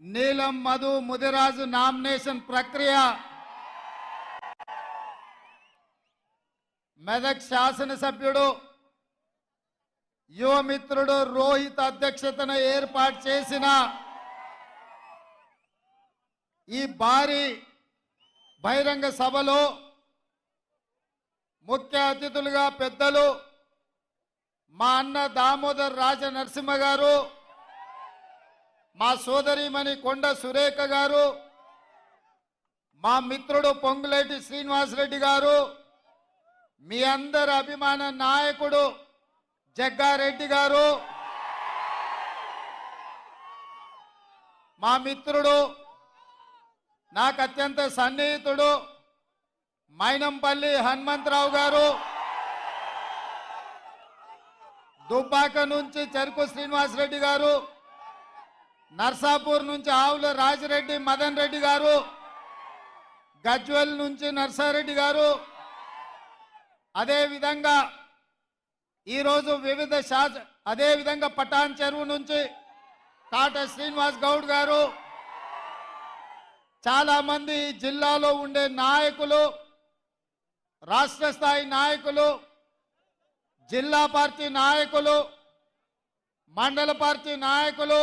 నీలం మధు ముదిరాజు నామినేషన్ ప్రక్రియ మెదక్ శాసనసభ్యుడు యువమిత్రుడు రోహిత్ అధ్యక్షతన ఏర్పాటు చేసిన ఈ భారీ బహిరంగ సభలో ముఖ్య అతిథులుగా పెద్దలు మా అన్న దామోదర్ రాజ నరసింహ గారు, మా సోదరిమణి కొండ సురేఖ గారు, మా మిత్రుడు పొంగులేటి శ్రీనివాసరెడ్డి గారు, మీ అందరి అభిమాన నాయకుడు జగ్గారెడ్డి గారు, మా మిత్రుడు నాకు అత్యంత సన్నిహితుడు మైనంపల్లి హనుమంతరావు గారు, దుబ్బాక నుంచి చెరుకు శ్రీనివాసరెడ్డి గారు, నర్సాపూర్ నుంచి ఆవుల రాజిరెడ్డి మదన్ రెడ్డి గారు, గజ్వెల్ నుంచి నర్సారెడ్డి గారు, అదేవిధంగా ఈరోజు వివిధ అదేవిధంగా పటాన్ చెరువు నుంచి కాట శ్రీనివాస్ గౌడ్ గారు, చాలా మంది జిల్లాలో ఉండే నాయకులు, రాష్ట్ర స్థాయి నాయకులు, జిల్లా పార్టీ నాయకులు, మండల పార్టీ నాయకులు,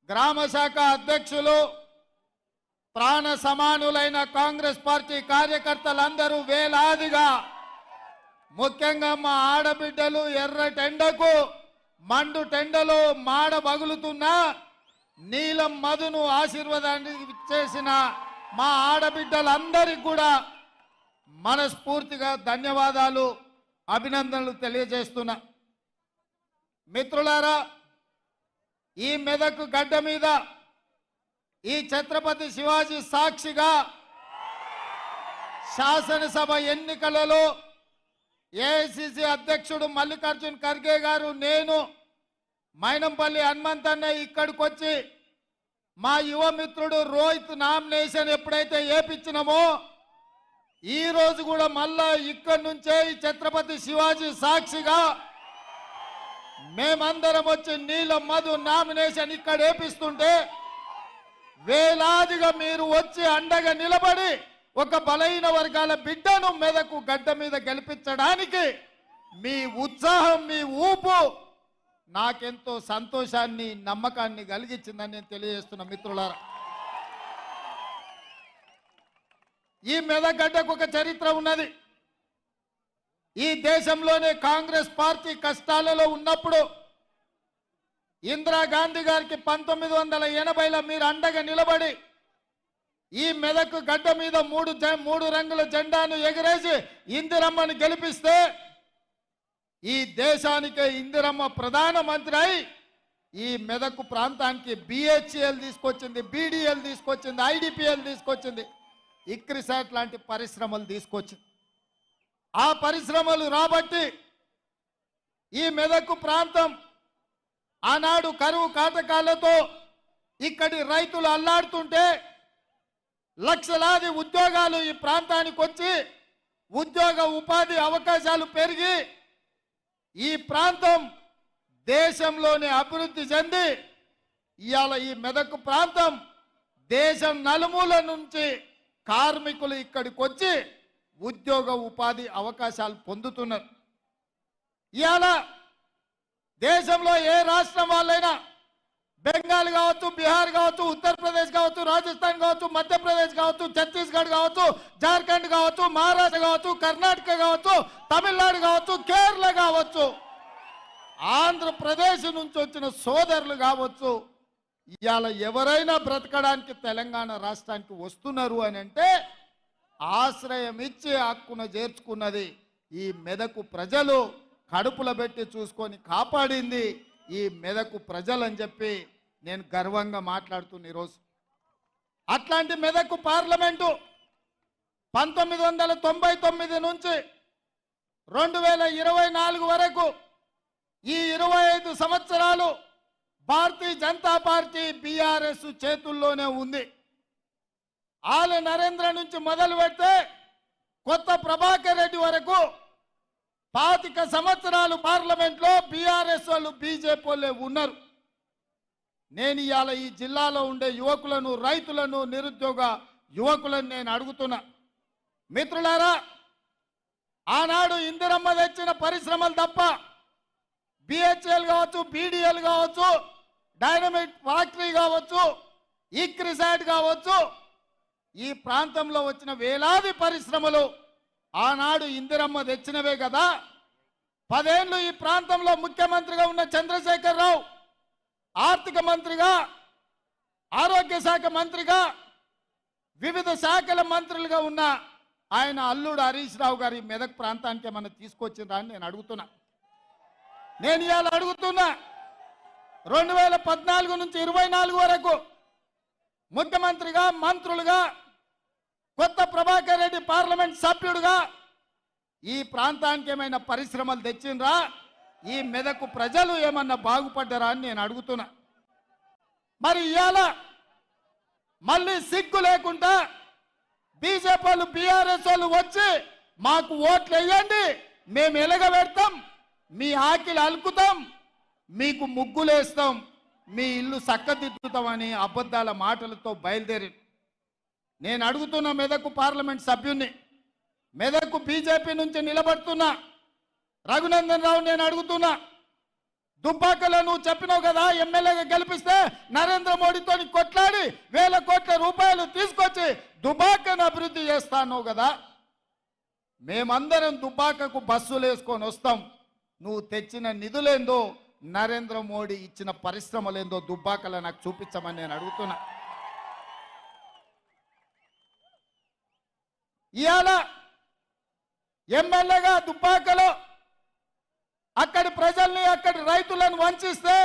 గ్రామ శాఖ అధ్యక్షులు, ప్రాణ సమానులైన కాంగ్రెస్ పార్టీ కార్యకర్తలందరూ వేలాదిగా, ముఖ్యంగా మా ఆడబిడ్డలు ఎర్రటెండకు మండు టెండలో మాడ బగులుతున్న నీలం మధును ఆశీర్వాదానికి ఇచ్చేసిన మా ఆడబిడ్డలందరికీ కూడా మనస్ఫూర్తిగా ధన్యవాదాలు, అభినందనలు తెలియజేస్తున్నా. మిత్రులారా, ఈ మెదక్ గడ్డ మీద ఈ ఛత్రపతి శివాజీ సాక్షిగా శాసనసభ ఎన్నికలలో ఏఐసిసి అధ్యక్షుడు మల్లికార్జున్ ఖర్గే గారు, నేను మైనంపల్లి హనుమంతన్న ఇక్కడికి వచ్చి మా యువ మిత్రుడు రోహిత్ నామినేషన్ ఎప్పుడైతే ఏపించినామో ఈ రోజు కూడా మళ్ళా ఇక్కడి నుంచే ఈ ఛత్రపతి శివాజీ సాక్షిగా మేమందరం వచ్చి నీలం మధు నామినేషన్ ఇక్కడ ఏపిస్తుంటే వేలాదిగా మీరు వచ్చి అండగా నిలబడి ఒక బలహీన వర్గాల బిడ్డను మెదకు గడ్డ మీద గెలిపించడానికి మీ ఉత్సాహం, మీ ఊపు నాకెంతో సంతోషాన్ని, నమ్మకాన్ని కలిగించిందని నేను తెలియజేస్తున్నా. మిత్రులారా, ఈ మెదక్ గడ్డకు ఒక చరిత్ర ఉన్నది. ఈ దేశంలోనే కాంగ్రెస్ పార్టీ కష్టాలలో ఉన్నప్పుడు ఇందిరాగాంధీ గారికి 1980లో మీరు అండగా నిలబడి ఈ మెదక్ గడ్డ మీద మూడు రంగుల జెండాను ఎగరేసి ఇందిరమ్మను గెలిపిస్తే ఈ దేశానికే ఇందిరమ్మ ప్రధానమంత్రి అయి ఈ మెదక్ ప్రాంతానికి బిహెచ్ఎల్ తీసుకొచ్చింది, బీడీఎల్ తీసుకొచ్చింది, ఐడిపిఎల్ తీసుకొచ్చింది, ఇక్రిసాట్ లాంటి పరిశ్రమలు తీసుకొచ్చింది. ఆ పరిశ్రమలు రాబట్టి ఈ మెదక్ ప్రాంతం ఆనాడు కరువు కాటకాలతో ఇక్కడి రైతులు అల్లాడుతుంటే లక్షలాది ఉద్యోగాలు ఈ ప్రాంతానికి వచ్చి ఉద్యోగ ఉపాధి అవకాశాలు పెరిగి ఈ ప్రాంతం దేశంలోనే అభివృద్ధి చెంది ఇవాళ ఈ మెదక్ ప్రాంతం దేశం నలుమూల నుంచి కార్మికులు ఇక్కడికి వచ్చి ఉద్యోగ ఉపాధి అవకాశాలు పొందుతున్నారు. ఇవాళ దేశంలో ఏ రాష్ట్రం వాళ్ళైనా బెంగాల్ కావచ్చు, బీహార్ కావచ్చు, ఉత్తరప్రదేశ్ కావచ్చు, రాజస్థాన్ కావచ్చు, మధ్యప్రదేశ్ కావచ్చు, ఛత్తీస్గఢ్ కావచ్చు, జార్ఖండ్ కావచ్చు, మహారాష్ట్ర కావచ్చు, కర్ణాటక కావచ్చు, తమిళనాడు కావచ్చు, కేరళ కావచ్చు, ఆంధ్రప్రదేశ్ నుంచి వచ్చిన సోదరులు కావచ్చు, ఇవాళ ఎవరైనా బ్రతకడానికి తెలంగాణ రాష్ట్రానికి వస్తున్నారు అని అంటే ఆశ్రయం ఇచ్చి హక్కున చేర్చుకున్నది ఈ మెదకు ప్రజలు, కడుపుల పెట్టి చూసుకొని కాపాడింది ఈ మెదకు ప్రజలని చెప్పి నేను గర్వంగా మాట్లాడుతున్న ఈరోజు. అట్లాంటి మెదకు పార్లమెంటు 1999 నుంచి 2024 వరకు ఈ 25 సంవత్సరాలు భారతీయ జనతా పార్టీ బీఆర్ఎస్ చేతుల్లోనే ఉంది. ఆల నరేంద్ర నుంచి మొదలు పెడితే కొత్త ప్రభాకర్ రెడ్డి వరకు 25 సంవత్సరాలు పార్లమెంట్లో బీఆర్ఎస్ వాళ్ళు, బీజేపీ వాళ్ళే ఉన్నారు. నేను ఇవాళ ఈ జిల్లాలో ఉండే యువకులను, రైతులను, నిరుద్యోగ యువకులను నేను అడుగుతున్నా, మిత్రులారా, ఆనాడు ఇందిరమ్మ తెచ్చిన పరిశ్రమలు తప్ప బిహెచ్ఎల్ కావచ్చు, బీడీఎల్ కావచ్చు, డైనమైట్ ఫ్యాక్టరీ కావచ్చు, ఈక్రిసాట్ కావచ్చు, ఈ ప్రాంతంలో వచ్చిన వేలాది పరిశ్రమలు ఆనాడు ఇందిరమ్మ తెచ్చినవే కదా. 10 ఏళ్ళు ఈ ప్రాంతంలో ముఖ్యమంత్రిగా ఉన్న చంద్రశేఖరరావు ఆర్థిక మంత్రిగా, ఆరోగ్య శాఖ మంత్రిగా, వివిధ శాఖల మంత్రులుగా ఉన్న ఆయన అల్లుడు హరీష్ రావు గారి మెదక్ ప్రాంతానికి ఏమన్నా తీసుకొచ్చిందా అని నేను అడుగుతున్నా. నేను ఇవాళ అడుగుతున్నా, 2014 నుంచి 24 వరకు ముఖ్యమంత్రిగా, మంత్రులుగా, కొత్త ప్రభాకర్ రెడ్డి పార్లమెంట్ సభ్యుడుగా ఈ ప్రాంతానికి ఏమైనా పరిశ్రమలు తెచ్చిండ్రా? ఈ మెదకు ప్రజలు ఏమన్నా బాగుపడ్డారా అని నేను అడుగుతున్నా. మరి ఇవాళ మళ్ళీ సిగ్గు లేకుండా బీజేపీ వాళ్ళు, బీఆర్ఎస్ వాళ్ళు వచ్చి మాకు ఓట్లు వేయండి, మేము ఎలగబెడతాం, మీ ఆకిలి అలుకుతాం, మీకు ముగ్గులేస్తాం, మీ ఇల్లు చక్కదిద్దుతామని అబద్ధాల మాటలతో బయలుదేరి నేను అడుగుతున్నా మెదకు పార్లమెంట్ సభ్యుని, మెదకు బీజేపీ నుంచి నిలబడుతున్నా రఘునందన్ రావు, నేను అడుగుతున్నా, దుబ్బాకలో నువ్వు చెప్పినావు కదా ఎమ్మెల్యేగా గెలిపిస్తే నరేంద్ర మోడీతో కొట్లాడి 1000 కోట్ల రూపాయలు తీసుకొచ్చి దుబ్బాకను అభివృద్ధి చేస్తాను కదా. మేమందరం దుబ్బాకకు బస్సులు వేసుకొని వస్తాం, నువ్వు తెచ్చిన నిధులేందో, నరేంద్ర మోడీ ఇచ్చిన పరిశ్రమలేందో దుబ్బాకలో నాకు చూపించమని నేను అడుగుతున్నా. ఇవాళ ఎమ్మెల్యేగా దుబ్బాకలో అక్కడి ప్రజల్ని, అక్కడి రైతులను వంచిస్తే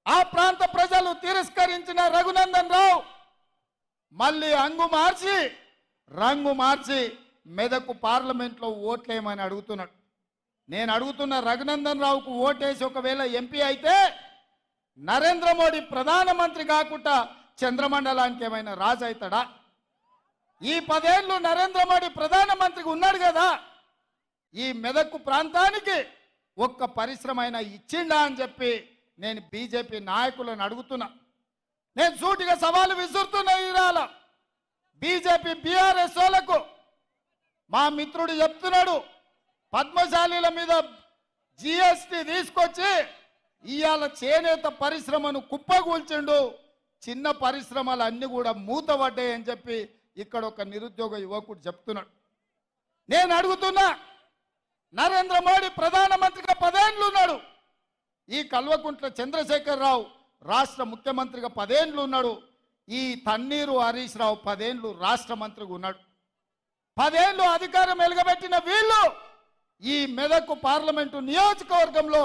ఆ ప్రాంత ప్రజలు తిరస్కరించిన రఘునందన్ రావు మళ్ళీ రంగు మార్చి మెదకు పార్లమెంట్లో ఓట్లేయమని అడుగుతున్నాడు. నేను అడుగుతున్న, రఘునందన్ రావుకు ఓటేసి ఒకవేళ ఎంపీ అయితే నరేంద్ర మోడీ ప్రధానమంత్రి కాకుండా చంద్రమండలానికి ఏమైనా రాజు అవుతాడా? ఈ 10 ఏళ్ళు నరేంద్ర మోడీ ప్రధానమంత్రిగా ఉన్నాడు కదా, ఈ మెదకు ప్రాంతానికి ఒక్క పరిశ్రమ అయినా ఇచ్చిండా అని చెప్పి నేను బీజేపీ నాయకులను అడుగుతున్నా. నేను సూటిగా సవాలు విసురుతున్నా. ఇవాళ బీజేపీ, బీఆర్ఎస్ వాళ్ళకు మా మిత్రుడు చెప్తున్నాడు, పద్మశాలీల మీద జిఎస్టీ తీసుకొచ్చి ఇవాళ చేనేత పరిశ్రమను కుప్పగూల్చిండు, చిన్న పరిశ్రమలు అన్ని కూడా మూతపడ్డాయి అని చెప్పి ఇక్కడ ఒక నిరుద్యోగ యువకుడు చెప్తున్నాడు. నేను అడుగుతున్నా, నరేంద్ర మోడీ ప్రధానమంత్రిగా 10 ఏళ్ళు ఉన్నాడు, ఈ కల్వకుంట్ల చంద్రశేఖరరావు రాష్ట్ర ముఖ్యమంత్రిగా 10 ఏళ్ళు ఉన్నాడు, ఈ తన్నీరు హరీష్ రావు 10 ఏళ్ళు రాష్ట్ర మంత్రిగా ఉన్నాడు. 10 ఏళ్ళు అధికారం వెలుగబెట్టిన వీళ్ళు ఈ మెదకు పార్లమెంటు నియోజకవర్గంలో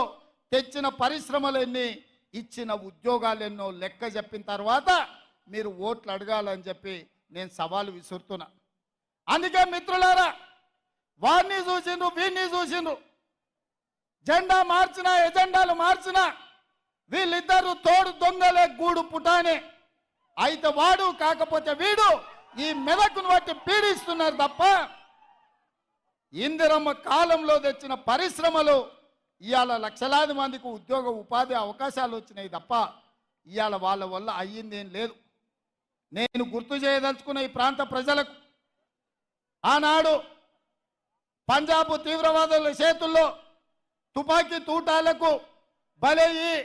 తెచ్చిన పరిశ్రమలెన్ని, ఇచ్చిన ఉద్యోగాలెన్నో లెక్క చెప్పిన తర్వాత మీరు ఓట్లు అడగాలని చెప్పి నేను సవాలు విసురుతున్నా. అందుకే మిత్రులారా, వారిని చూసిండ్రు, వీరిని చూసిండ్రు, జెండా మార్చినా, ఎజెండాలు మార్చినా వీళ్ళిద్దరూ తోడు దొంగలే, గూడు పుటానే. అయితే వాడు కాకపోతే వీడు ఈ మెదకును బట్టి పీడిస్తున్నారు తప్ప ఇందిరమ్మ కాలంలో తెచ్చిన పరిశ్రమలు ఇవాళ లక్షలాది మందికి ఉద్యోగ ఉపాధి అవకాశాలు వచ్చినాయి తప్ప ఇవాళ వాళ్ళ వల్ల అయ్యిందేం లేదు. నేను గుర్తు చేయదలుచుకున్న ఈ ప్రాంత ప్రజలకు, ఆనాడు పంజాబ్ తీవ్రవాదుల చేతుల్లో తుపాకీ తూటాలకు బలయ్యి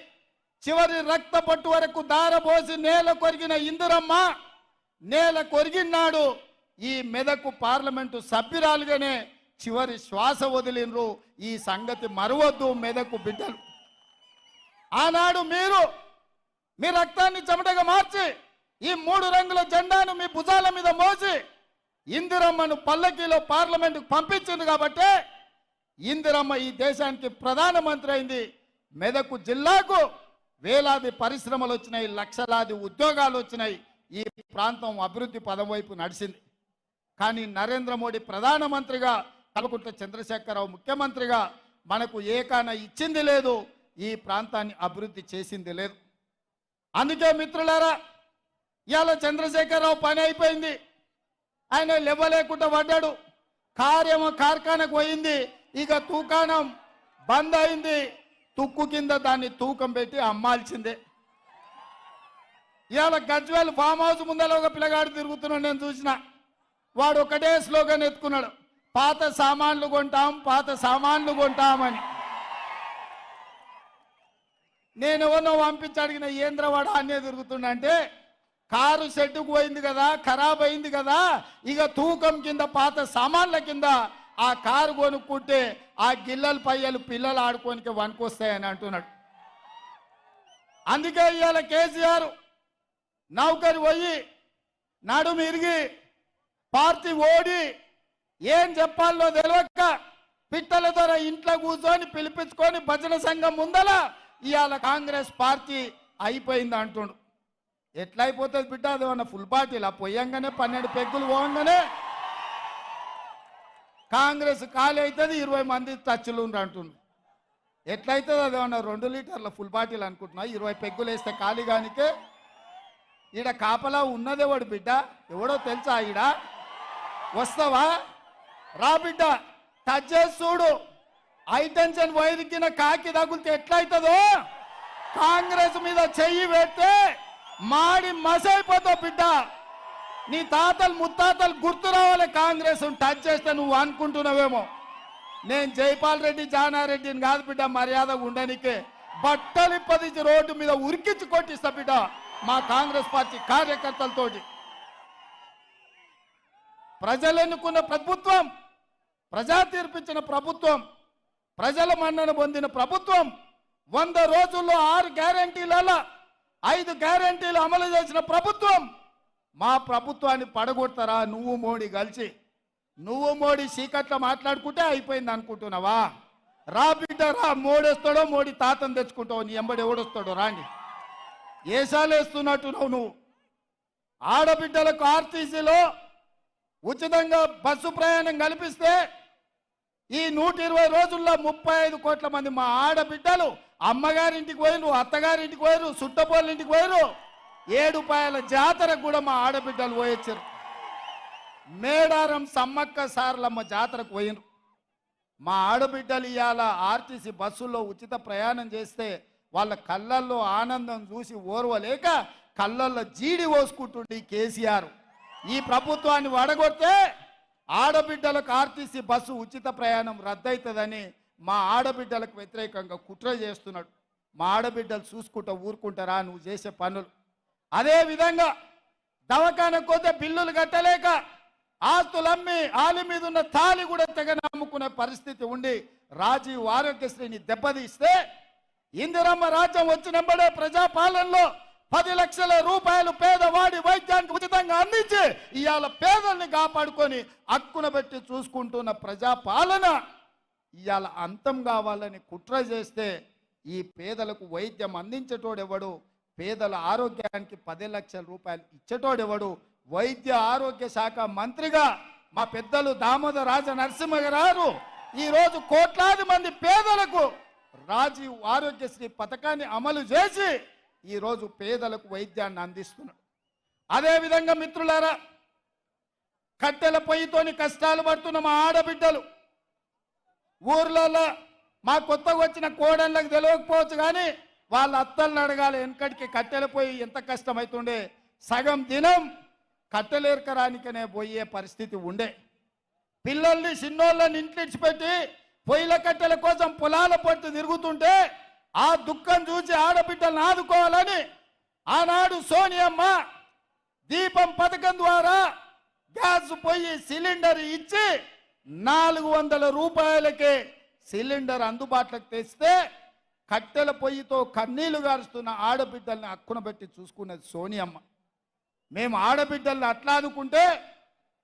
చివరి రక్త పట్టు వరకు దారబోసి నేల కొరిగిన ఇందిరమ్మ నేల కొరిగినాడు ఈ మెదకు పార్లమెంటు సభ్యురాలుగానే చివరి శ్వాస వదిలినరు. ఈ సంగతి మరవద్దు మెదకు బిడ్డలు. ఆనాడు మీ రక్తాన్ని చెమటగా మార్చి ఈ 3 రంగుల జెండాను మీ భుజాల మీద మోసి ఇందిరమ్మను పల్లకీలో పార్లమెంటుకు పంపించింది కాబట్టి ఇందిరమ్మ ఈ దేశానికి ప్రధానమంత్రి అయింది. మెదకు జిల్లాకు వేలాది పరిశ్రమలు వచ్చినాయి, లక్షలాది ఉద్యోగాలు వచ్చినాయి, ఈ ప్రాంతం అభివృద్ధి పదం వైపు నడిచింది. కానీ నరేంద్ర మోడీ ప్రధానమంత్రిగా, కల్వకుంట్ల చంద్రశేఖరరావు ముఖ్యమంత్రిగా మనకు ఏకాన ఇచ్చింది లేదు, ఈ ప్రాంతాన్ని అభివృద్ధి చేసింది లేదు. అందుకే మిత్రులారా, ఇవాళ చంద్రశేఖరరావు పని అయిపోయింది, ఆయన లేవలేకుండా పడ్డాడు, కార్యము కార్ఖానకు పోయింది, ఇక తూకాణం బంద్ అయింది, తుక్కు కింద దాన్ని తూకం పెట్టి అమ్మాల్సిందే. ఇవాళ గజ్వేల్ ఫామ్ హౌస్ ముందర ఒక పిల్లగాడు తిరుగుతున్నాడు, నేను చూసిన. వాడు ఒకటే స్లోగన్ ఎత్తుకున్నాడు, పాత సామాన్లు కొంటాం, పాత సామాన్లు కొంటామని. నేను ఎవరినో పంపించి అడిగిన, ఏంద్రవాడ అనే తిరుగుతుండంటే, కారు షెడ్డుకు పోయింది కదా, ఖరాబ్ అయింది కదా, ఇక తూకం కింద పాత సామాన్ల కింద ఆ కారు కొనుక్కుంటే ఆ గిల్లల పయ్యలు పిల్లలు ఆడుకోనికి వనుకొస్తాయని అంటున్నాడు. అందుకే ఇవాళ కేసీఆర్ నౌకరి పోయి నడుము ఇరిగి పార్టీ ఓడి ఏం చెప్పాలో తెలియక పిట్టల ద్వారా ఇంట్లో కూర్చొని పిలిపించుకొని భజన సంఘం ముందల ఇవాళ కాంగ్రెస్ పార్టీ అయిపోయింది అంటుండు. ఎట్లా అయిపోతుంది బిడ్డ? అది ఉన్న ఫుల్ పార్టీలా పోయంగానే 12 పెగ్గులు పోగానే కాంగ్రెస్ ఖాళీ అవుతుంది, 20 మంది టచ్లు ఉండ్రు అంటుండు. ఎట్లయితుంది? అది ఏమన్నా 2 లీటర్ల ఫుల్ బాటిల్ అనుకుంటున్నా? 20 పెగ్గులు వేస్తే ఖాళీగానికే. ఈడ కాపలా ఉన్నదెవడు బిడ్డ? ఎవడో తెలుసా? ఈడ వస్తావా? రా బిడ్డ, టచ్ చేసి చూడు. హైటెన్షన్ వైరికిన కాకి తగులితే ఎట్లయితుందో కాంగ్రెస్ మీద చెయ్యి పెడితే మాడి మసైపోతావు బిడ్డ. నీ తాతలు ముత్తాతలు గుర్తు రావాలి కాంగ్రెస్ టచ్ చేస్తే. నువ్వు అనుకుంటున్నావేమో నేను జైపాల్ రెడ్డి జానారెడ్డిని కాదు బిడ్డ, మర్యాదగా ఉండనికే బట్టలు ఇప్పదించి రోడ్డు మీద ఉరికించి కొట్టిస్తా బిడ్డ మా కాంగ్రెస్ పార్టీ కార్యకర్తలతోటి. ప్రజలు ఎన్నుకున్న ప్రభుత్వం, ప్రజా తీర్పిచ్చిన ప్రభుత్వం, ప్రజల మన్నన పొందిన ప్రభుత్వం, 100 రోజుల్లో 6 గ్యారంటీలలో 5 గ్యారంటీలు అమలు చేసిన ప్రభుత్వం. మా ప్రభుత్వాన్ని పడగొడతారా నువ్వు మోడీ కలిసి? నువ్వు మోడీ చీకట్లో మాట్లాడుకుంటే అయిపోయింది అనుకుంటున్నావా? రా బిడ్డ రా, మోడేస్తాడో మోడీ తాతను తెచ్చుకుంటావు, నీ ఎంబడి ఎవడొస్తాడో రాండి. ఏసాలు వేస్తున్నట్టున్నావు నువ్వు. ఆడబిడ్డలకు ఆర్టీసీలో ఉచితంగా బస్సు ప్రయాణం కల్పిస్తే ఈ 120 రోజుల్లో 35 కోట్ల మంది మా ఆడబిడ్డలు అమ్మగారింటికి పోయిరు, అత్తగారింటికి పోయిరు, సుట్టపోళ్ళింటికి పోయిరు. 7 పాయల జాతరకు కూడా మా ఆడబిడ్డలు పోయొచ్చారు. మేడారం సమ్మక్క సారలమ్మ జాతరకు పోయినరు. మా ఆడబిడ్డలు ఇవాళ ఆర్టీసీ బస్సుల్లో ఉచిత ప్రయాణం చేస్తే వాళ్ళ కళ్ళల్లో ఆనందం చూసి ఓర్వలేక కళ్ళల్లో జీడి పోసుకుంటుండే కేసీఆర్. ఈ ప్రభుత్వాన్ని వడగొడితే ఆడబిడ్డలకు ఆర్టీసీ బస్సు ఉచిత ప్రయాణం రద్దవుతుందని మా ఆడబిడ్డలకు వ్యతిరేకంగా కుట్ర చేస్తున్నాడు. మా ఆడబిడ్డలు చూసుకుంటా ఊరుకుంటారా నువ్వు చేసే పనులు? అదేవిధంగా దవాఖానకు పోతే బిల్లులు కట్టలేక ఆస్తులు అమ్మి ఆలి మీద ఉన్న తాళి కూడా తెగ నమ్ముకునే పరిస్థితి ఉండి రాజీవ్ ఆరోగ్యశ్రీని దెబ్బతీస్తే ఇందిరమ్మ రాజ్యం వచ్చినప్పుడే ప్రజాపాలనలో 10 లక్షల రూపాయలు పేదవాడి వైద్యానికి ఉచితంగా అందించి ఇవాళ పేదల్ని కాపాడుకొని హక్కున పెట్టి చూసుకుంటున్న ప్రజాపాలన ఇవాళ అంతం కావాలని కుట్ర చేస్తే ఈ పేదలకు వైద్యం అందించేటోడెవడు? పేదల ఆరోగ్యానికి 10 లక్షల రూపాయలు ఇచ్చేటోడెవడు? వైద్య ఆరోగ్య శాఖ మంత్రిగా మా పెద్దలు దామోదర రాజ నరసింహ గారు ఈరోజు కోట్లాది మంది పేదలకు రాజీవ్ ఆరోగ్యశ్రీ పథకాన్ని అమలు చేసి ఈరోజు పేదలకు వైద్యాన్ని అందిస్తున్నాడు. అదేవిధంగా మిత్రులారా, కట్టెల పొయ్యితోని కష్టాలు పడుతున్న మా ఆడబిడ్డలు ఊర్లలో మా కొత్తగా వచ్చిన కోడళ్ళకు తెలియకపోవచ్చు కానీ వాళ్ళ అత్తల్ని అడగాలి. వెనకటికి కట్టెల పొయ్యి ఎంత కష్టమవుతుండే, సగం దినం కట్టెలేరకరానికనే పోయే పరిస్థితి ఉండే. పిల్లల్ని చిన్నోళ్ళని ఇంటిడిచిపెట్టి పొయ్యిల కట్టెల కోసం పొలాల పట్టు తిరుగుతుంటే ఆ దుఃఖం చూసి ఆడబిడ్డలను ఆదుకోవాలని ఆనాడు సోనియమ్మ దీపం పథకం ద్వారా గ్యాస్ పొయ్యి సిలిండర్ ఇచ్చి 400 రూపాయలకే సిలిండర్ అందుబాటులోకి తెస్తే కట్టెల పొయ్యితో కన్నీళ్లు గారుస్తున్న ఆడబిడ్డల్ని హక్కున పెట్టి చూసుకున్నది సోనియమ్మ. మేము ఆడబిడ్డల్ని అట్లా ఆదుకుంటే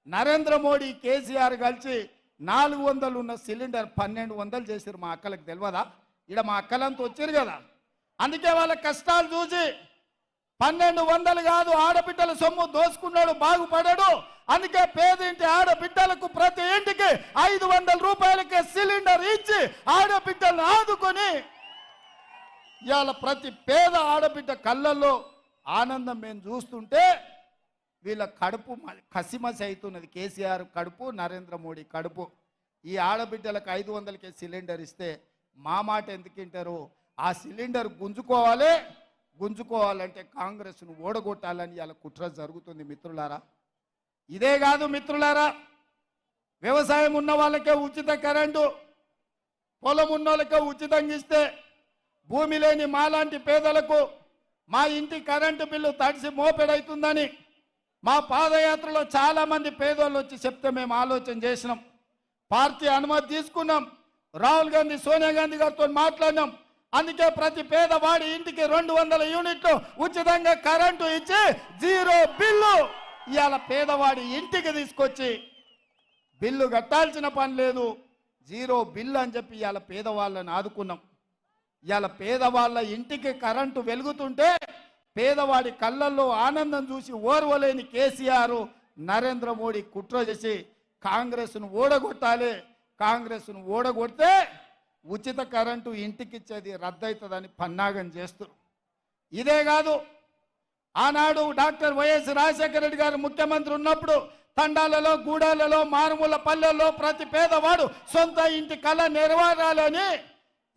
నరేంద్ర మోడీ కేసీఆర్ కలిసి 400 ఉన్న సిలిండర్ 1200 చేశారు. మా అక్కలకు తెలియదా? ఇక్కడ మా అక్కలంతా వచ్చారు కదా, అందుకే వాళ్ళ కష్టాలు చూసి 1200 కాదు ఆడబిడ్డల సొమ్ము దోసుకున్నాడు బాగుపడాడు. అందుకే పేదింటి ఆడబిడ్డలకు ప్రతి ఇంటికి 500 రూపాయలకే సిలిండర్ ఇచ్చి ఆడబిడ్డలను ఆదుకొని ఇవాళ ప్రతి పేద ఆడబిడ్డ కళ్ళల్లో ఆనందం మేము చూస్తుంటే వీళ్ళ కడుపు కసిమసి అవుతున్నది. కేసీఆర్ కడుపు, నరేంద్ర మోడీ కడుపు. ఈ ఆడబిడ్డలకు 500కే సిలిండర్ ఇస్తే మా మాట ఎందుకు వింటారు? ఆ సిలిండర్ గుంజుకోవాలి, గుంజుకోవాలంటే కాంగ్రెస్ను ఓడగొట్టాలని ఇలా కుట్ర జరుగుతుంది మిత్రులారా. ఇదే కాదు మిత్రులారా, వ్యవసాయం ఉన్న వాళ్ళకే ఉచిత కరెంటు, పొలం ఉన్న వాళ్ళకే ఉచితంగా ఇస్తే భూమి లేని మాలాంటి పేదలకు మా ఇంటి కరెంటు బిల్లు తడిసి మోపెడవుతుందని మా పాదయాత్రలో చాలామంది పేదోళ్ళు వచ్చి చెప్తే మేము ఆలోచన చేసినాం. పార్టీ అనుమతి తీసుకున్నాం. రాహుల్ గాంధీ, సోనియా గాంధీ గారితో మాట్లాడినాం. అందుకే ప్రతి పేదవాడి ఇంటికి 200 యూనిట్లు ఉచితంగా కరెంటు ఇచ్చి 0 బిల్లు ఇవాళ పేదవాడి ఇంటికి తీసుకొచ్చి బిల్లు కట్టాల్సిన పని లేదు, 0 బిల్లు అని చెప్పి ఇవాళ పేదవాళ్ళని ఆదుకున్నాం. ఇవాళ పేదవాళ్ళ ఇంటికి కరెంటు వెలుగుతుంటే పేదవాడి కళ్ళల్లో ఆనందం చూసి ఓర్వలేని కేసీఆర్, నరేంద్ర మోడీ కుట్ర చేసి కాంగ్రెస్ను ఓడగొట్టాలి, కాంగ్రెస్ను ఓడగొడితే ఉచిత కరెంటు ఇంటికిచ్చేది రద్దవుతుందని పన్నాగం చేస్తారు. ఇదే కాదు, ఆనాడు డాక్టర్ వైఎస్ రాజశేఖర రెడ్డి గారు ముఖ్యమంత్రి ఉన్నప్పుడు తండాలలో, గూడాలలో, మారుమూల పల్లెల్లో ప్రతి పేదవాడు సొంత ఇంటి కళ నెరవేరాలని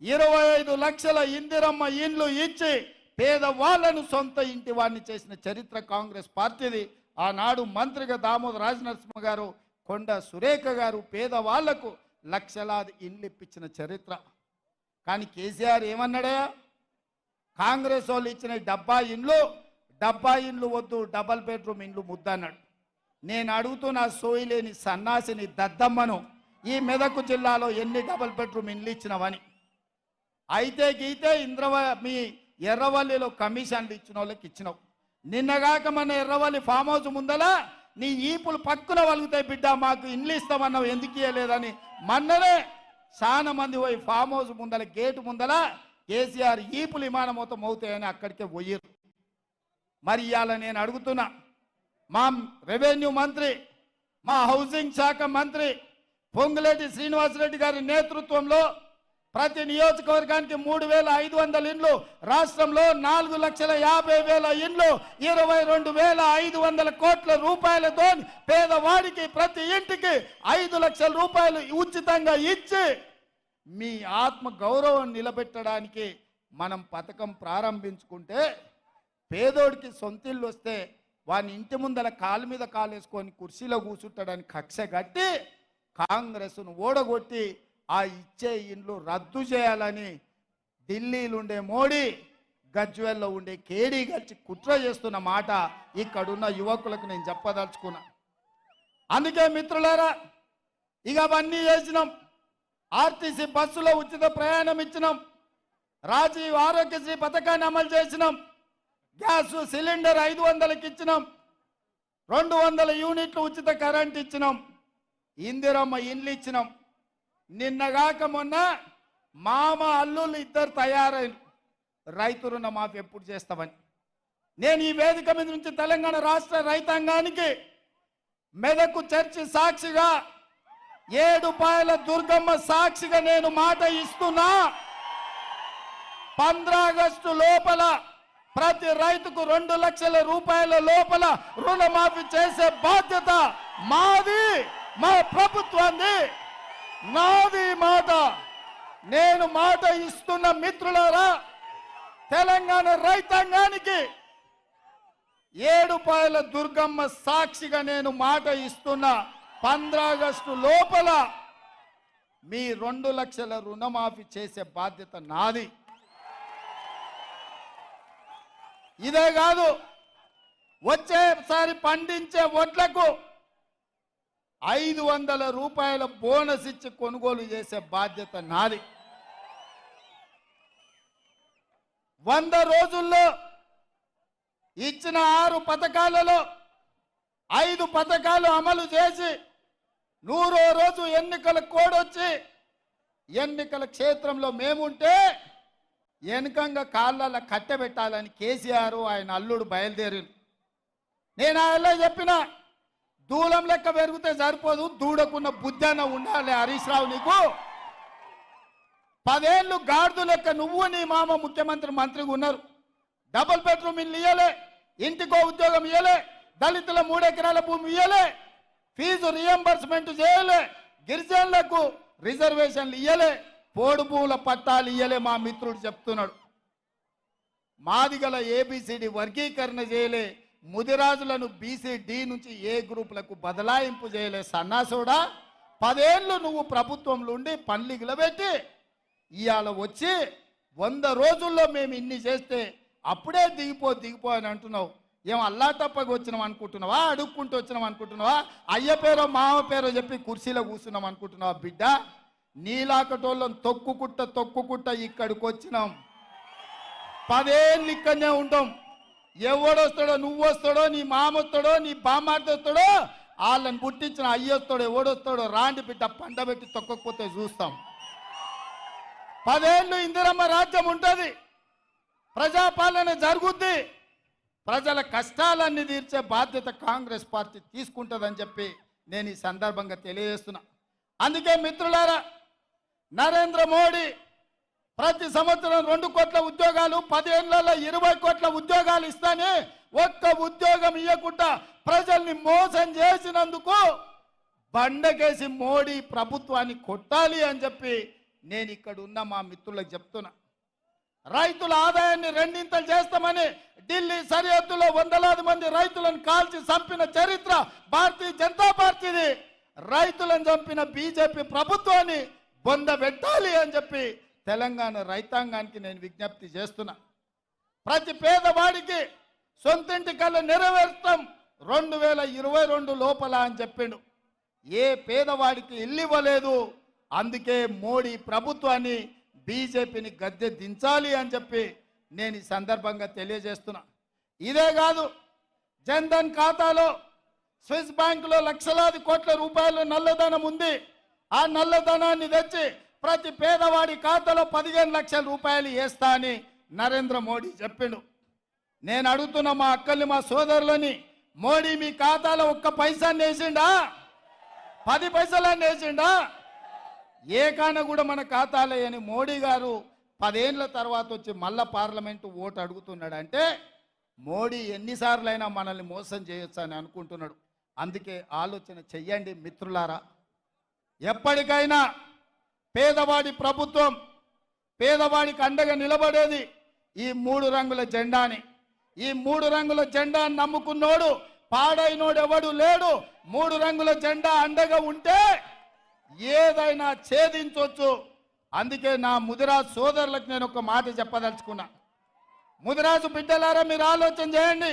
25 లక్షల ఇందిరమ్మ ఇండ్లు ఇచ్చి పేదవాళ్లను సొంత ఇంటి వాడిని చేసిన చరిత్ర కాంగ్రెస్ పార్టీది. ఆనాడు మంత్రిగా దామోదర రాజనరసింహ గారు, కొండ సురేఖ గారు పేదవాళ్లకు లక్షలాది ఇండ్లు ఇప్పించిన చరిత్ర. కానీ కేసీఆర్ ఏమన్నాడా, కాంగ్రెస్ వాళ్ళు ఇచ్చిన 70 ఇండ్లు వద్దు, డబల్ బెడ్రూమ్ ఇండ్లు ముద్దన్నాడు. నేను అడుగుతున్న సోయిలేని సన్నాసిని దద్దమ్మను, ఈ మెదక్ జిల్లాలో ఎన్ని డబల్ బెడ్రూమ్ ఇండ్లు ఇచ్చినవని. అయితే గీతే మీ ఎర్రవల్లిలో కమిషన్లు ఇచ్చిన వాళ్ళకి ఇచ్చినావు. నిన్నగాక మన ఎర్రవల్లి ఫామ్ హౌస్ ముందల నీ ఈపులు పక్కున వలుగుతాయి బిడ్డ, మాకు ఇండ్లు ఇస్తామన్నావు, ఎందుకు ఇవ్వలేదని మొన్ననే చాలా మంది పోయి ఫామ్ హౌస్ ముందల గేటు ముందల కేసీఆర్ ఈపులు విమానమోతం అవుతాయని అక్కడికే పోయారు. మరి ఇవాళ నేను అడుగుతున్నా, మా రెవెన్యూ మంత్రి, మా హౌసింగ్ శాఖ మంత్రి పొంగులేటి శ్రీనివాసరెడ్డి గారి నేతృత్వంలో ప్రతి నియోజకవర్గానికి 3,500 ఇండ్లు, రాష్ట్రంలో 4,50,000 ఇండ్లు, 22,500 కోట్ల రూపాయలతో పేదవాడికి ప్రతి ఇంటికి 5 లక్షల రూపాయలు ఉచితంగా ఇచ్చి మీ ఆత్మ గౌరవం నిలబెట్టడానికి మనం పథకం ప్రారంభించుకుంటే, పేదోడికి సొంతిల్లు వస్తే వాని ఇంటి ముందల కాలు మీద కాలు వేసుకొని కుర్చీలో కూర్చుంటాడని కక్ష కట్టి కాంగ్రెస్ను ఓడగొట్టి ఆ ఇచ్చే ఇండ్లు రద్దు చేయాలని ఢిల్లీలో ఉండే మోడీ, గజ్వేల్లో ఉండే కేడీ కలిసి కుట్ర చేస్తున్న మాట ఇక్కడున్న యువకులకు నేను చెప్పదలుచుకున్నా. అందుకే మిత్రులారా, ఇక అవన్నీ చేసినాం. ఆర్టీసీ బస్సులో ఉచిత ప్రయాణం ఇచ్చినాం, రాజీవ్ ఆరోగ్యశ్రీ పథకాన్ని అమలు చేసినాం, గ్యాస్ సిలిండర్ 500కి ఇచ్చినాం, 200 యూనిట్లు ఉచిత కరెంట్ ఇచ్చినాం, ఇందిరమ్మ ఇండ్లు ఇచ్చినాం. నిన్నగాక మొన్న మామ అల్లుళ్ళు 2 తయారైన రైతు రుణ మాఫీ ఎప్పుడు చేస్తామని నేను ఈ వేదిక మీద నుంచి తెలంగాణ రాష్ట్ర రైతాంగానికి మెదకు చర్చి సాక్షిగా, ఏడుపాయల దుర్గమ్మ సాక్షిగా నేను మాట ఇస్తున్నా. 15 ఆగస్టు లోపల ప్రతి రైతుకు 2 లక్షల రూపాయల లోపల రుణమాఫీ చేసే బాధ్యత మాది, మా ప్రభుత్వాన్ని. నాది మాట. నేను మాట ఇస్తున్న మిత్రులారా, తెలంగాణ రైతాంగానికి ఏడుపాయల దుర్గమ్మ సాక్షిగా నేను మాట ఇస్తున్నా. 15 ఆగస్టు లోపల మీ 2 లక్షల రుణమాఫీ చేసే బాధ్యత నాది. ఇదే కాదు, వచ్చేసారి పండించే వడ్లకు 500 రూపాయల బోనస్ ఇచ్చి కొనుగోలు చేసే బాధ్యత నాది. 100 రోజుల్లో ఇచ్చిన 6 పథకాలలో 5 పథకాలు అమలు చేసి 100వ రోజు ఎన్నికల కోడ్ వచ్చి ఎన్నికల క్షేత్రంలో మేముంటే వెనుకంగా కాళ్ళ కట్టెబెట్టాలని కేసీఆర్ ఆయన అల్లుడు బయలుదేరి. నేను ఆయన చెప్పిన, దూలం లెక్క పెరిగితే సరిపోదు, దూడకున్న బుద్ధన ఉండాలి హరీష్ రావు. నీకు 10 ఏళ్ళు గాడిద లెక్క నువ్వు నీ మామ ముఖ్యమంత్రి మంత్రిగా ఉన్నారు. డబుల్ బెడ్రూమ్ ఇల్లు ఇయ్యలే, ఇంటికో ఉద్యోగం ఇయ్యలే, దళితుల 3 ఎకరాల భూమి ఇయ్యలే, ఫీజు రియంబర్స్మెంట్ చేయలే, గిరిజనులకు రిజర్వేషన్లు ఇయ్యలే, పోడు భూముల పట్టాలు ఇయ్యలే. మా మిత్రుడు చెప్తున్నాడు. మాదిగల ఏబిసిడి వర్గీకరణ చేయలే, ముదిరాజులను బీసీ డి నుంచి ఏ గ్రూపులకు బదలాయింపు చేయలే. సన్నాసోడా, 10 ఏళ్ళు నువ్వు ప్రభుత్వంలో ఉండి పన్లిగిల పెట్టి ఇవాళ వచ్చి 100 రోజుల్లో మేము ఇన్ని చేస్తే అప్పుడే దిగిపో అని అంటున్నావు. ఏం అల్లాటప్పగా వచ్చినాం అనుకుంటున్నావా? అడుక్కుంటూ వచ్చినాం అనుకుంటున్నావా? అయ్య పేరో మామ పేరో చెప్పి కుర్చీలో కూర్చున్నాం అనుకుంటున్నావా? బిడ్డ, నీలాకటోళ్ళని తొక్కుకుంట ఇక్కడికి వచ్చినాం. 10 ఏళ్ళు ఇక్కడనే ఉంటాం. ఎవడొస్తాడో, నువ్వు వస్తాడో, నీ మామ వస్తాడో, నీ బామ్మార్ది వస్తాడో, వాళ్ళని పుట్టించిన అయ్యొస్తాడో ఎవడొస్తాడో రాండి బిడ్డ, పండబెట్టి తొక్కకపోతే చూస్తాం. 10 ఏళ్ళు ఇందిరమ్మ రాజ్యం ఉంటుంది, ప్రజాపాలన జరుగుద్ది, ప్రజల కష్టాలన్నీ తీర్చే బాధ్యత కాంగ్రెస్ పార్టీ తీసుకుంటుందని చెప్పి నేను ఈ సందర్భంగా తెలియజేస్తున్నా. అందుకే మిత్రులారా, నరేంద్ర మోడీ ప్రతి సంవత్సరం 2 కోట్ల ఉద్యోగాలు, 10 ఏళ్లలో 20 కోట్ల ఉద్యోగాలు ఇస్తానే ఒక్క ఉద్యోగం ఇవ్వకుండా ప్రజల్ని మోసం చేసినందుకు బండకేసి మోడీ ప్రభుత్వాన్ని కొట్టాలి అని చెప్పి నేను ఇక్కడ ఉన్న మా మిత్రులకు చెప్తున్నా. రైతుల ఆదాయాన్ని 2 చేస్తామని ఢిల్లీ సరిహద్దులో వందలాది మంది రైతులను కాల్చి చంపిన చరిత్ర భారతీయ జనతా పార్టీది. రైతులను చంపిన బీజేపీ ప్రభుత్వాన్ని బొందబెట్టాలి అని చెప్పి తెలంగాణ రైతాంగానికి నేను విజ్ఞప్తి చేస్తున్నా. ప్రతి పేదవాడికి సొంతింటి కళ నెరవేర్తాం 2022 లోపల అని చెప్పిండు. ఏ పేదవాడికి ఇల్లు ఇవ్వలేదు. అందుకే మోడీ ప్రభుత్వాన్ని, బీజేపీని గద్దె దించాలి అని చెప్పి నేను ఈ సందర్భంగా తెలియజేస్తున్నా. ఇదే కాదు, జన్ధన్ ఖాతాలో స్విస్ బ్యాంకులో లక్షలాది కోట్ల రూపాయలు నల్లధనం ఉంది. ఆ నల్లధనాన్ని తెచ్చి ప్రతి పేదవాడి ఖాతాలో 15 లక్షల రూపాయలు వేస్తా అని నరేంద్ర మోడీ చెప్పిండు. నేను అడుగుతున్న మా అక్కల్ని, మా సోదరులని, మోడీ మీ ఖాతాలో 1 పైసాన్ని వేసిండా? 10 పైసలన్నీ వేసిండా? ఏ కాన కూడా మన ఖాతాలో అని మోడీ గారు 10 ఏళ్ల తర్వాత వచ్చి మళ్ళా పార్లమెంటు ఓటు అడుగుతున్నాడు అంటే మోడీ ఎన్నిసార్లైనా మనల్ని మోసం చేయొచ్చు అని అనుకుంటున్నాడు. అందుకే ఆలోచన చెయ్యండి మిత్రులారా. ఎప్పటికైనా పేదవాడి ప్రభుత్వం, పేదవాడికి అండగా నిలబడేది ఈ 3 రంగుల జెండాని. ఈ 3 రంగుల జెండాని నమ్ముకున్నోడు, పాడైనోడు ఎవడు లేడు. 3 రంగుల జెండా అండగా ఉంటే ఏదైనా ఛేదించవచ్చు. అందుకే నా ముదిరాజు సోదరులకు నేను ఒక మాట చెప్పదలుచుకున్నా. ముదిరాజు బిడ్డలారా, మీరు ఆలోచన చేయండి.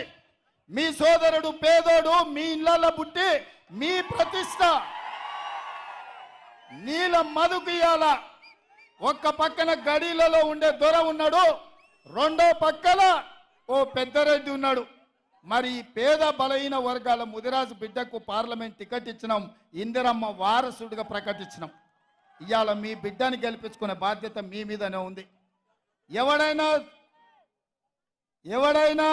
మీ సోదరుడు పేదోడు మీ ఇళ్లలో పుట్టి మీ ప్రతిష్ట నీల మధుకు ఇయ్యాల. ఒక్క పక్కన గడిలలో ఉండే దొర ఉన్నాడు, రెండో పక్కన ఓ పెద్దరెడ్డి ఉన్నాడు. మరి పేద బలహీన వర్గాల ముదిరాజు బిడ్డకు పార్లమెంట్ టికెట్ ఇచ్చినాం, ఇందిరమ్మ వారసుడిగా ప్రకటించినాం. ఇవాళ మీ బిడ్డని గెలిపించుకునే బాధ్యత మీ మీదనే ఉంది. ఎవడైనా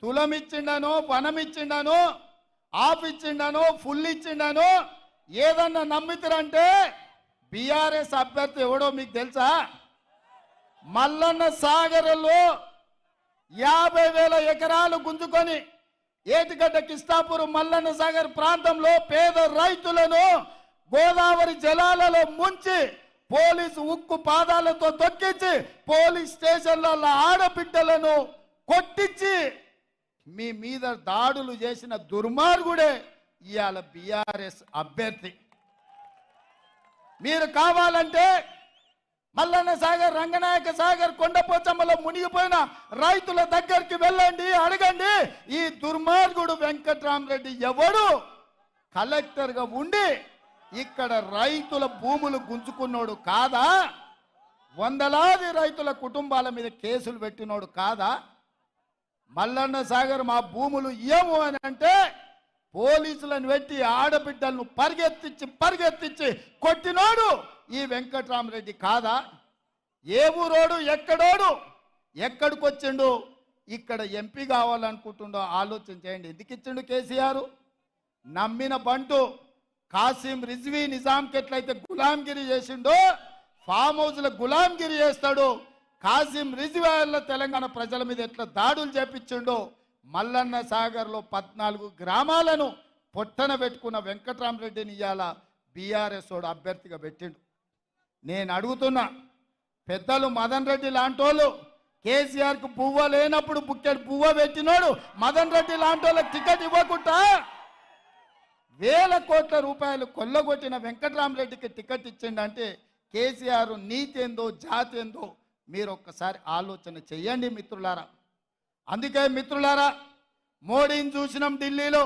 తులమిచ్చిండనో, వనమిచ్చిండనో, ఆపిచ్చిండనో, ఫుల్ ఇచ్చిండనో ఏదన్నా నమ్మితారంటే బీఆర్ఎస్ అభ్యర్థి ఎవడో మీకు తెలుసా? మల్లన్న సాగర్లో 50,000 ఎకరాలు గుంజుకొని ఏటిగడ్డ కిష్టాపూర్ మల్లన్న సాగర్ ప్రాంతంలో పేద రైతులను గోదావరి జలాలలో ముంచి పోలీసు ఉక్కు పాదాలతో తొక్కించి పోలీస్ స్టేషన్ల ఆడబిడ్డలను కొట్టించి మీ మీద దాడులు చేసిన దుర్మార్గుడే ఇవాళ బీఆర్ఎస్ అభ్యర్థి. మీరు కావాలంటే మల్లన్న సాగర్, రంగనాయక సాగర్, కొండపోచమ్మలో మునిగిపోయిన రైతుల దగ్గరికి వెళ్ళండి, అడగండి. ఈ దుర్మార్గుడు వెంకట్రామరెడ్డి ఎవడు కలెక్టర్గా ఉండి ఇక్కడ రైతుల భూములు గుంజుకున్నోడు కాదా? వందలాది రైతుల కుటుంబాల మీద కేసులు పెట్టినోడు కాదా? మల్లన్న సాగర్ మా భూములు ఇయ్యము అని అంటే పోలీసులను పెట్టి ఆడబిడ్డలను పరిగెత్తించి కొట్టినోడు ఈ వెంకట్రామరెడ్డి కాదా? ఏ ఊరోడు, ఎక్కడోడు, ఎక్కడికి వచ్చిండు, ఇక్కడ ఎంపీ కావాలనుకుంటుండో ఆలోచన చేయండి. ఎందుకు ఇచ్చిండు కేసీఆర్? నమ్మిన బంటు కాసిం రిజ్వీ నిజాంకి ఎట్లయితే గులాంగిరి చేసిండో ఫామ్ హౌస్ల గులాంగిరి చేస్తాడు. కాసిం రిజ్వీ వల్ల తెలంగాణ ప్రజల మీద ఎట్లా దాడులు చేపించిండో మల్లన్న సాగర్లో 14 గ్రామాలను పొట్టన పెట్టుకున్న వెంకట్రామరెడ్డిని ఇవాళ బీఆర్ఎస్ వాడు అభ్యర్థిగా పెట్టిండు. నేను అడుగుతున్నా, పెద్దలు మదన్ రెడ్డి లాంటోళ్ళు, కేసీఆర్ కు పువ్వ లేనప్పుడు బుక్కెడు పువ్వ పెట్టినోడు మదన్ రెడ్డి లాంటి వాళ్ళకి టికెట్ ఇవ్వకుండా వేల కోట్ల రూపాయలు కొల్లగొట్టిన వెంకట్రామరెడ్డికి టికెట్ ఇచ్చిండంటే కేసీఆర్ నీతి ఏందో జాతి ఏందో మీరు ఒక్కసారి ఆలోచన చెయ్యండి మిత్రులారా. అందుకే మిత్రులారా, మోడీని చూసినాం ఢిల్లీలో,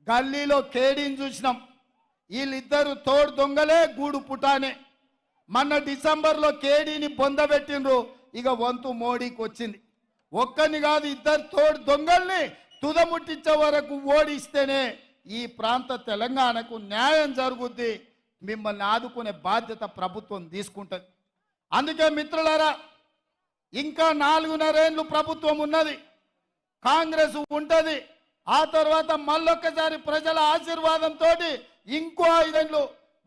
గల్లీలో కేడీని చూసినాం. వీళ్ళిద్దరు తోడు దొంగలే గూడు పుటానే. మొన్న డిసెంబర్లో కేడీని పొందబెట్టిండ్రు, ఇక వంతు మోడీకి వచ్చింది. ఒక్కని కాదు, ఇద్దరు తోడు దొంగల్ని తుదముట్టించే వరకు ఓడిస్తేనే ఈ ప్రాంత తెలంగాణకు న్యాయం జరుగుద్ది. మిమ్మల్ని ఆదుకునే బాధ్యత ప్రభుత్వం తీసుకుంటుంది. అందుకే మిత్రులారా, ఇంకా 4.5 ఏళ్ళు ప్రభుత్వం ఉన్నది, కాంగ్రెస్ ఉంటుంది. ఆ తర్వాత మళ్ళొక్కసారి ప్రజల ఆశీర్వాదంతో ఇంకో 5 ఏళ్ళు,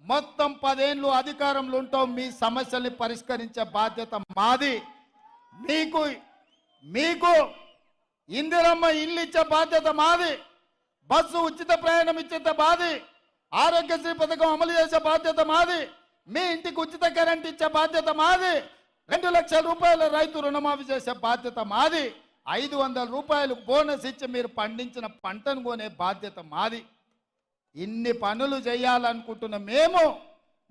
మొత్తం 10 ఏళ్ళు అధికారంలో ఉంటాం. మీ సమస్యల్ని పరిష్కరించే బాధ్యత మాది. మీకు ఇందిరమ్మ ఇల్లు ఇచ్చే బాధ్యత మాది. బస్సు ఉచిత ప్రయాణం ఇచ్చే బాధ్యత, ఆరోగ్యశ్రీ పథకం అమలు చేసే బాధ్యత మాది. మీ ఇంటికి ఉచిత కరెంట్ ఇచ్చే బాధ్యత మాది. 2 లక్షల రూపాయల రైతు రుణమాఫీ చేసే బాధ్యత మాది. 500 రూపాయలు బోనస్ ఇచ్చి మీరు పండించిన పంటను కొనే బాధ్యత మాది. ఇన్ని పనులు చేయాలనుకుంటున్న మేము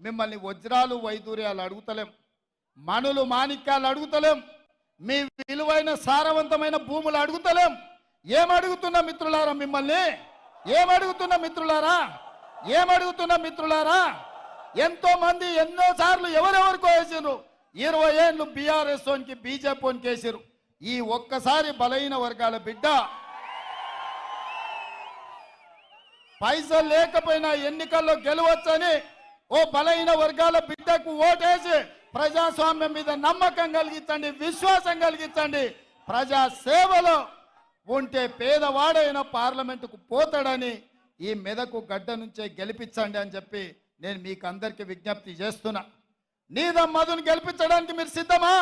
మిమ్మల్ని వజ్రాలు వైదూర్యాలు అడుగుతలేం, మణులు మాణిక్యాలు అడుగుతలేం, మీ విలువైన సారవంతమైన భూములు అడుగుతలేం. ఏమడుగుతున్నా మిత్రులారా, మిమ్మల్ని ఏమడుగుతున్నా మిత్రులారా, ఎంతో మంది ఎన్నో సార్లు ఎవరెవరికో వేసారు. 20 ఏళ్ళు బీఆర్ఎస్ ఓనికి బీజేపీ ఓనికి వేసారు. ఈ ఒక్కసారి బలహీన వర్గాల బిడ్డ పైసలు లేకపోయినా ఎన్నికల్లో గెలవచ్చని ఓ బలహీన వర్గాల బిడ్డకు ఓటేసి ప్రజాస్వామ్యం మీద నమ్మకం కలిగించండి, విశ్వాసం కలిగించండి. ప్రజా సేవలో ఉంటే పేదవాడైన పార్లమెంటుకు పోతాడని ఈ మెదకు గడ్డ నుంచే గెలిపించండి అని చెప్పి నేను మీకు అందరికీ విజ్ఞప్తి చేస్తున్నా. నీదం మధును గెలిపించడానికి మీరు సిద్ధమా?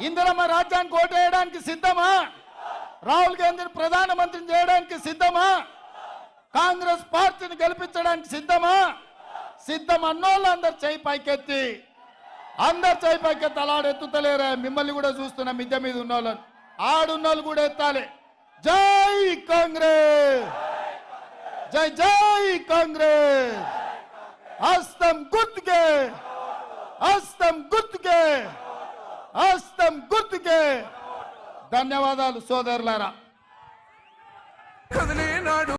ఇందిరమ్మ రాజ్యానికి ఓటేయడానికి సిద్ధమా? రాహుల్ గాంధీని ప్రధానమంత్రిని చేయడానికి సిద్ధమా? కాంగ్రెస్ పార్టీని గెలిపించడానికి సిద్ధమా? సిద్ధం అన్నోళ్ళు అందరు చేయి పైకెత్తి అలాడెత్తుతలేరా? మిమ్మల్ని కూడా చూస్తున్నా, మిద్దె మీద ఉన్నోళ్ళని, ఆడున్నోళ్ళు కూడా ఎత్తాలి. జై కాంగ్రెస్, జై జై కాంగ్రెస్. హస్తం గుర్తుకే. ధన్యవాదాలు సోదరులారా.